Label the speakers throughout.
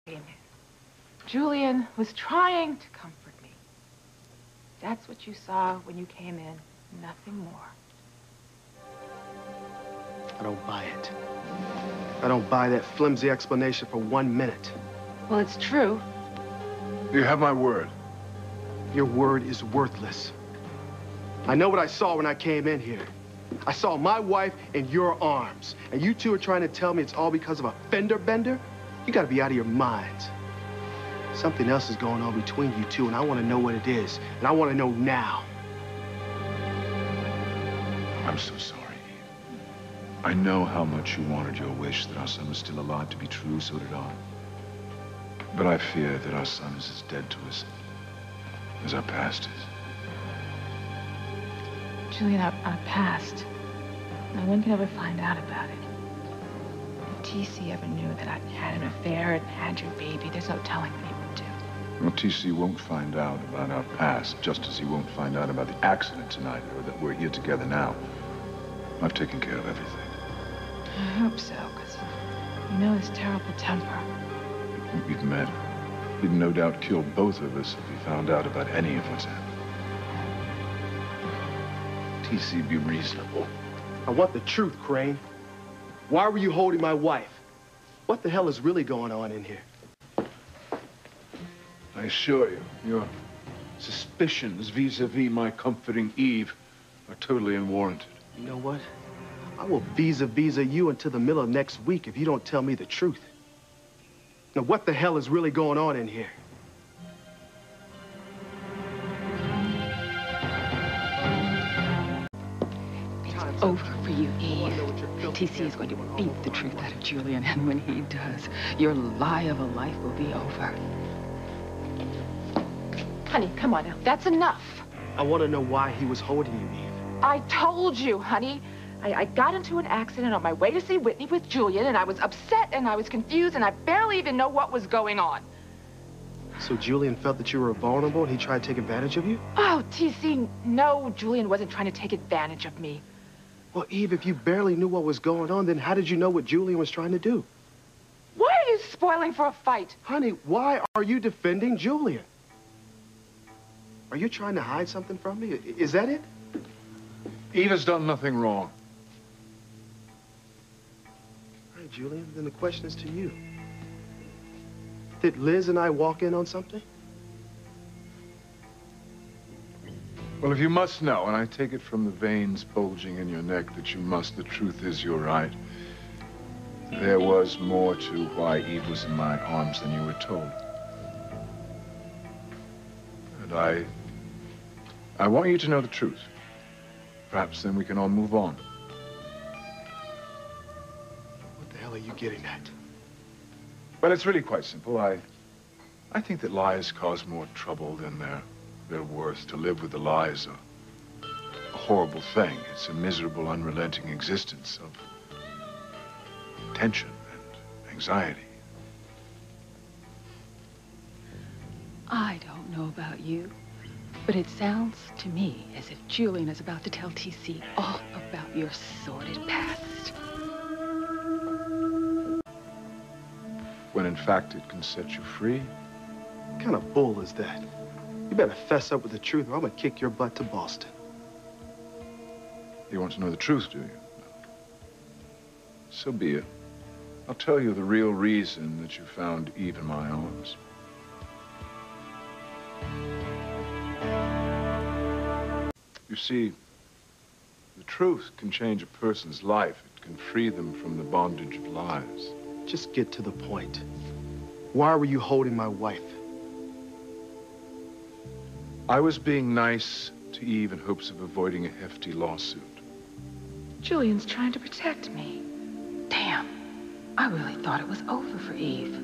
Speaker 1: came in. Julian was trying to comfort me. That's what you saw when you came in, nothing more.
Speaker 2: I don't buy it. I don't buy that flimsy explanation for 1 minute.
Speaker 1: Well, it's true.
Speaker 3: You have my word.
Speaker 2: Your word is worthless. I know what I saw when I came in here. I saw my wife in your arms, and you two are trying to tell me it's all because of a fender bender? You gotta be out of your minds. Something else is going on between you two, and I want to know what it is, and I want to know now.
Speaker 3: I'm so sorry, Eve. I know how much you wanted your wish that our son was still alive to be true, so did I. But I fear that our son is as dead to us as our past is.
Speaker 1: Julian, our past. No one can ever find out about it. If TC ever knew that I had an affair and had your baby, there's no telling what he would do.
Speaker 3: Well, TC won't find out about our past, just as he won't find out about the accident tonight, or that we're here together now. I've taken care of everything.
Speaker 1: I hope so, because you know his terrible temper.
Speaker 3: We've met. He'd no doubt kill both of us if he found out about any of what's happened. TC, be reasonable.
Speaker 2: I want the truth, Crane. Why were you holding my wife? What the hell is really going on in here?
Speaker 3: I assure you, your suspicions vis-a-vis my comforting Eve are totally unwarranted.
Speaker 2: You know what? I will visa you until the middle of next week if you don't tell me the truth. Now, what the hell is really going on in here?
Speaker 4: It's over for you, Eve. TC is going to beat the truth out of Julian, and when he does, your lie of a life will be over.
Speaker 1: Honey, come on now. That's enough.
Speaker 2: I want to know why he was holding you, Eve.
Speaker 1: I told you, honey. I got into an accident on my way to see Whitney with Julian, and I was upset, and I was confused, and I barely even know what was going on.
Speaker 2: So Julian felt that you were vulnerable, and he tried to take advantage of you?
Speaker 1: Oh, TC, no, Julian wasn't trying to take advantage of me.
Speaker 2: Well, Eve, if you barely knew what was going on, then how did you know what Julian was trying to do?
Speaker 1: Why are you spoiling for a fight?
Speaker 2: Honey, why are you defending Julian? Are you trying to hide something from me? Is that it?
Speaker 3: Eve has done nothing wrong.
Speaker 2: All right, Julian, then the question is to you. Did Liz and I walk in on something?
Speaker 3: Well, if you must know, and I take it from the veins bulging in your neck that you must, the truth is you're right. There was more to why Eve was in my arms than you were told. And I want you to know the truth. Perhaps then we can all move on.
Speaker 2: What the hell are you getting at?
Speaker 3: Well, it's really quite simple. I think that lies cause more trouble than they're worth. To live with the lie is a horrible thing. It's a miserable, unrelenting existence of tension and anxiety.
Speaker 4: I don't know about you, but it sounds to me as if Julian is about to tell TC all about your sordid past.
Speaker 3: When in fact it can set you free.
Speaker 2: What kind of bull is that? You better fess up with the truth or I'm gonna kick your butt to Boston.
Speaker 3: You want to know the truth, do you? So be it. I'll tell you the real reason that you found Eve in my arms. You see, the truth can change a person's life. It can free them from the bondage of lies.
Speaker 2: Just get to the point. Why were you holding my wife?
Speaker 3: I was being nice to Eve in hopes of avoiding a hefty lawsuit.
Speaker 1: Julian's trying to protect me.
Speaker 4: Damn, I really thought it was over for Eve.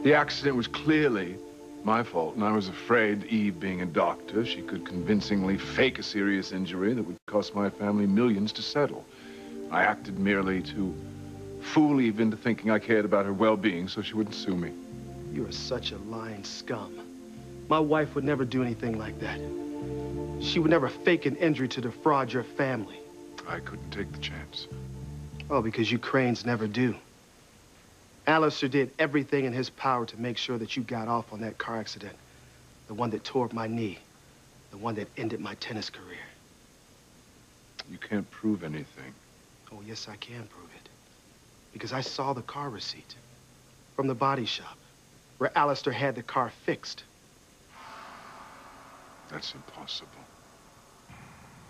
Speaker 3: The accident was clearly my fault, and I was afraid, Eve being a doctor, she could convincingly fake a serious injury that would cost my family millions to settle. I acted merely to fool Eve into thinking I cared about her well-being so she wouldn't sue me.
Speaker 2: You are such a lying scum. My wife would never do anything like that. She would never fake an injury to defraud your family.
Speaker 3: I couldn't take the chance.
Speaker 2: Oh, because you Cranes never do. Alistair did everything in his power to make sure that you got off on that car accident. The one that tore up my knee. The one that ended my tennis career.
Speaker 3: You can't prove anything.
Speaker 2: Oh, yes, I can prove it. Because I saw the car receipt from the body shop where Alistair had the car fixed.
Speaker 3: That's impossible.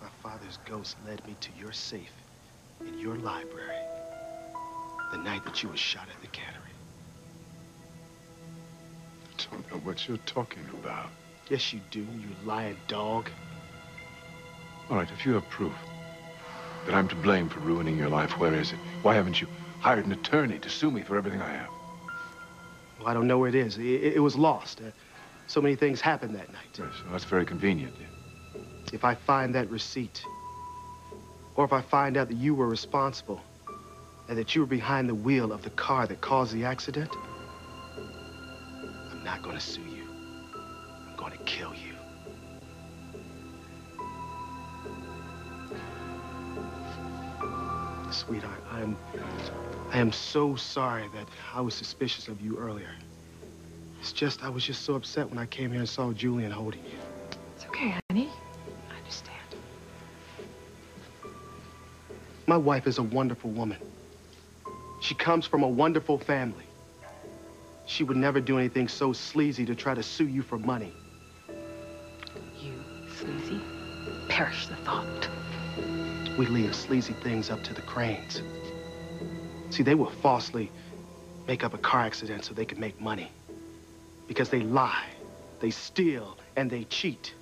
Speaker 2: My father's ghost led me to your safe in your library the night that you were shot at the Cannery.
Speaker 3: I don't know what you're talking about.
Speaker 2: Yes, you do, you lying dog.
Speaker 3: All right, if you have proof that I'm to blame for ruining your life, where is it? Why haven't you hired an attorney to sue me for everything I have?
Speaker 2: Well, I don't know where it is. It was lost. So many things happened that night.
Speaker 3: Yes, well, that's very convenient.
Speaker 2: If I find that receipt, or if I find out that you were responsible, and that you were behind the wheel of the car that caused the accident, I'm not going to sue you. I'm going to kill you. Sweetheart, I am so sorry that I was suspicious of you earlier. It's just, I was just so upset when I came here and saw Julian holding you.
Speaker 1: It's okay, honey. I understand.
Speaker 2: My wife is a wonderful woman. She comes from a wonderful family. She would never do anything so sleazy to try to sue you for money.
Speaker 4: You sleazy? Perish the thought.
Speaker 2: We leave sleazy things up to the Cranes. See, they will falsely make up a car accident so they can make money. Because they lie, they steal, and they cheat.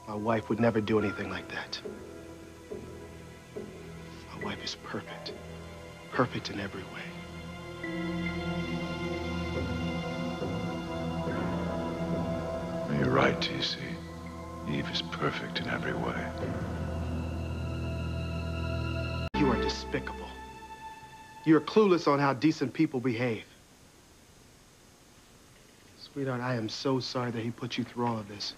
Speaker 2: My wife would never do anything like that. My wife is perfect. Perfect in every way.
Speaker 3: You're right, T.C. Eve is perfect in every way.
Speaker 2: You are despicable. You're clueless on how decent people behave. Sweetheart, I am so sorry that he put you through all of this.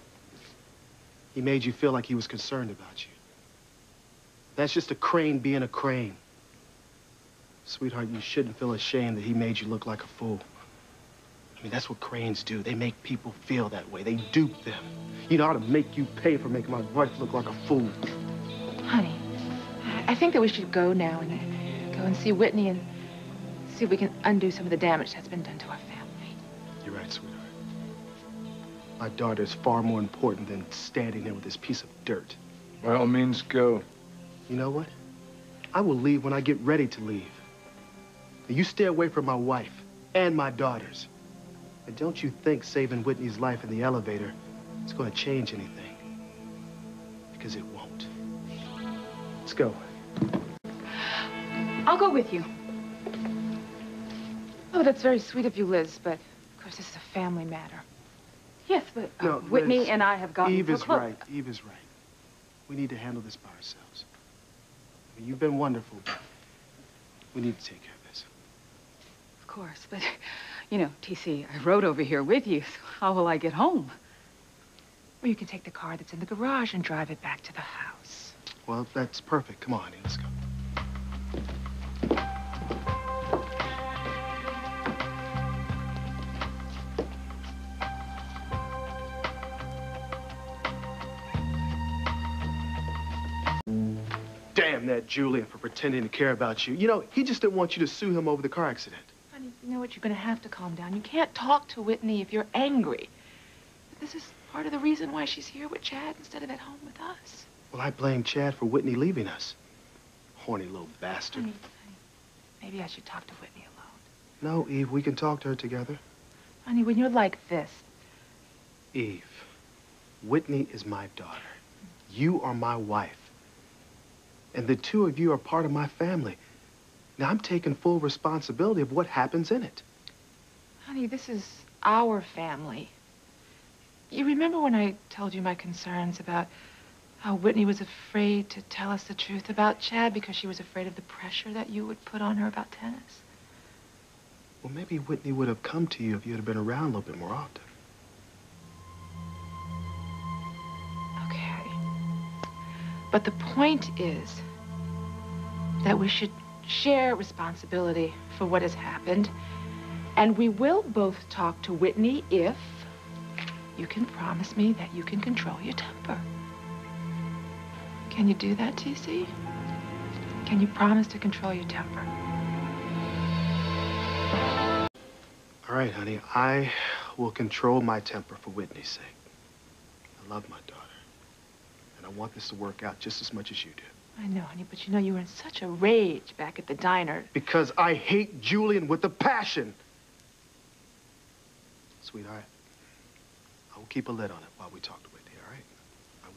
Speaker 2: He made you feel like he was concerned about you. That's just a Crane being a Crane. Sweetheart, you shouldn't feel ashamed that he made you look like a fool. I mean, that's what Cranes do. They make people feel that way. They dupe them. You know how to make you pay for making my wife look like a fool.
Speaker 1: Honey, I think that we should go now and go and see Whitney and see if we can undo some of the damage that's been done to our family.
Speaker 2: You're right, sweetheart. My daughter is far more important than standing there with this piece of dirt.
Speaker 3: By all means, go.
Speaker 2: You know what? I will leave when I get ready to leave. You stay away from my wife and my daughters. And don't you think saving Whitney's life in the elevator is going to change anything. Because it won't. Let's go.
Speaker 1: I'll go with you. Oh, that's very sweet of you, Liz, but of course this is a family matter.
Speaker 4: Yes, but
Speaker 2: No,
Speaker 4: Whitney
Speaker 2: Liz,
Speaker 4: and I have gotten
Speaker 2: Eve
Speaker 4: so
Speaker 2: is
Speaker 4: close.
Speaker 2: right. Eve is right. We need to handle this by ourselves. I mean, you've been wonderful, but we need to take care of this.
Speaker 4: Of course, but, you know, T.C., I rode over here with you, so how will I get home?
Speaker 1: Or you can take the car that's in the garage and drive it back to the house.
Speaker 2: Well, that's perfect. Come on, honey, let's go. Damn that Julian for pretending to care about you. You know, he just didn't want you to sue him over the car accident.
Speaker 1: Honey, you know what? You're going to have to calm down. You can't talk to Whitney if you're angry. But this is part of the reason why she's here with Chad instead of at home with us.
Speaker 2: Well, I blame Chad for Whitney leaving us. Horny little bastard.
Speaker 1: Honey, maybe I should talk to Whitney alone.
Speaker 2: No, Eve, we can talk to her together.
Speaker 1: Honey, when you're like this.
Speaker 2: Eve, Whitney is my daughter. You are my wife. And the two of you are part of my family. Now, I'm taking full responsibility of what happens in it.
Speaker 1: Honey, this is our family. You remember when I told you my concerns about how Whitney was afraid to tell us the truth about Chad because she was afraid of the pressure that you would put on her about tennis?
Speaker 2: Well, maybe Whitney would have come to you if you had been around a little bit more often.
Speaker 1: Okay. But the point is that we should share responsibility for what has happened. And we will both talk to Whitney if you can promise me that you can control your temper. Can you do that, TC? Can you promise to control your temper?
Speaker 2: All right, honey, I will control my temper for Whitney's sake. I love my daughter, and I want this to work out just as much as you do.
Speaker 1: I know, honey, but you know you were in such a rage back at the diner.
Speaker 2: Because I hate Julian with a passion. Sweetheart, I will keep a lid on it while we talk to Whitney, all right? I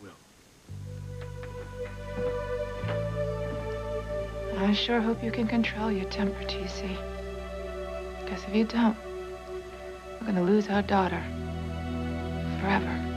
Speaker 2: will.
Speaker 1: I sure hope you can control your temper, TC. Because if you don't, we're going to lose our daughter forever.